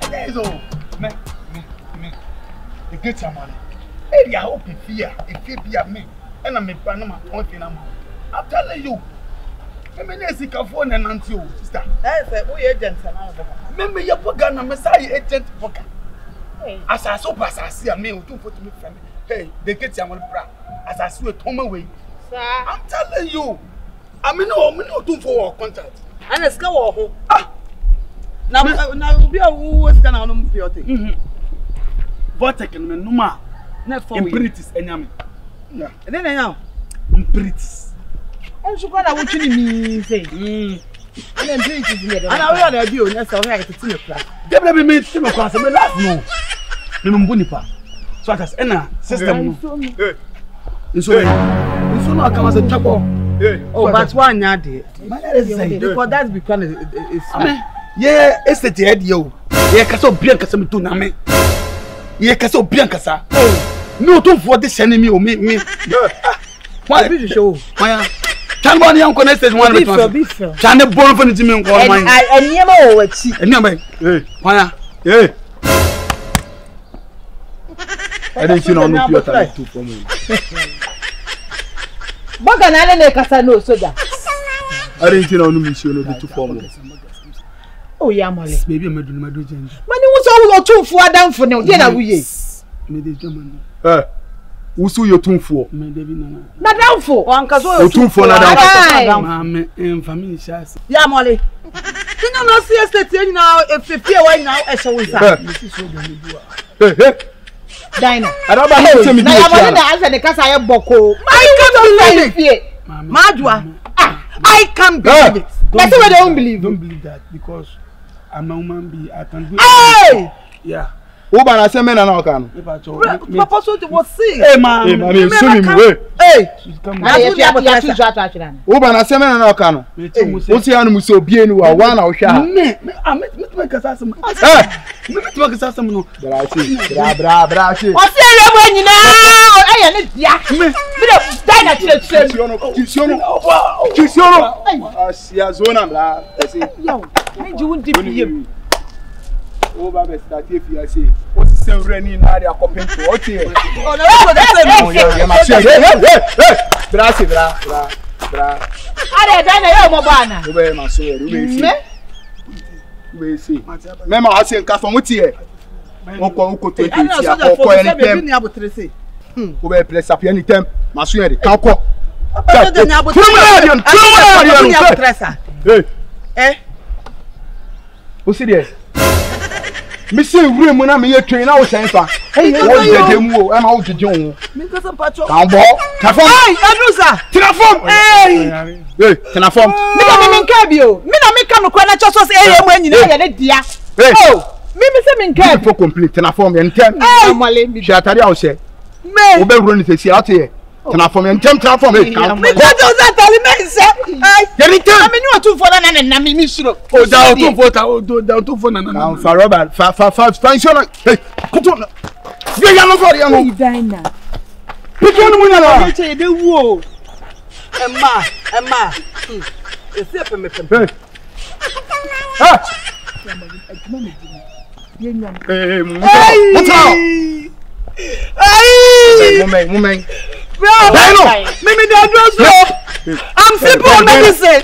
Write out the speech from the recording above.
There's all. Me. The get your money. Hey, I hope if you be a me, and I'm a Panama, I'm telling you. Me say ka phone and auntie o sister. Say we agent na. Me ye boga na me say agent boga. Asase o pasase a me o tun put me friend. Hey, they get your money bra. Asase we toma we. Sir, I'm telling you. I mean no tun for contract. And ska wo ho. Ah. Na obi a wo ska na no mpiote. Vortex no numa. Na for we. British enyame. Yeah. And then now. British. I'm sure that what you mean say. And then drink is here. And I will be on so I get to the class. They be me to class me last no. Me mbuni pa. So as ena system no. So no aka was a chako. Oh, but one ya dey. Because that's because it's yeah, estate head yo. Yeah, kasa obian kasa me to na me. Yeah, kasa obian kasa. No to for this enemy o me. Why did you show? Why? Tanbani am connected one beef. Chane born for the team in call mine. I niema o wachi. Niema. Why? I didn't see no Pure 2 for me. Boga na le kasa no soja. I didn't see no mission no 2 for me. Oh yeah, Molly. Baby, I'm doing my do change. Mani wo so wo tun fu adam fu ne, dey na wuye. Me dey German. Usu yo tunfo. Me David nana. Na danfo. O anka so yo tunfo na danfo. Mama family shas. Ya Molly. Tinyo no see estate any now efefie wa now e so wonsa. Hey. Dino. Araba no tell me do. Na ya Molly na answer the kasa ye boko. I can't believe it. Madwa. I can't believe it. That's why they don't believe. Don't believe that because I'm a woman be I can do. Hey! Yeah. Oba na se me na oka no. Papa so to was see. Hey man. Hey man, show me way. Hey. Na you atwa. Oba na se me na oka no. O si anu muso bie ni wa na ohwa. Me kasa sam. Me kasa sam no. Bra si. O si ele mo nyina. Eye ne dia. Me do dai na chire. Kisiono. Asia zona bra. Ese. Yo. Me ji won dipie. Over the started here say what is say raining na dey according to what here oh na what dey say oh yeah ma say bra are da na yo mo ba na o be ma so here we see me ma ase nka fo what here won ko to dey here ko anytime o be press up anytime ma so here kan ko o serious Missy room na me ye train na wo sen fa. Hey, wo dede mu o, e ma wo jeje wo. Me kasa pacho. Kan bo. Transform. Hey, Adrusa. Transform. Hey, transform. Me ka me nka bi o. Me na me ka no kwa na choso se eye mu anyina ye ne dia. Oh, me se me nka for complete transform ye ntem. Amale mi. Shatari a wo se. Me. Wo be ro ni se si ate ye. Transform ye ntem transform e kan. Me ko jo za tali me se. Ai. Ye ni ntem. Me ni o tu fo na me ni suro. O da o tu fo ta o da o tu fo na. Kan fa Robert fa pension. Hey, kutu. Ye ya no for ye no. Dina. Pijo no mu na la. Che de wu o. Emma. Ese pe me pe. Ah. Hey, what's up? Hey! Woman. Bro, me the address. I'm simple medicine.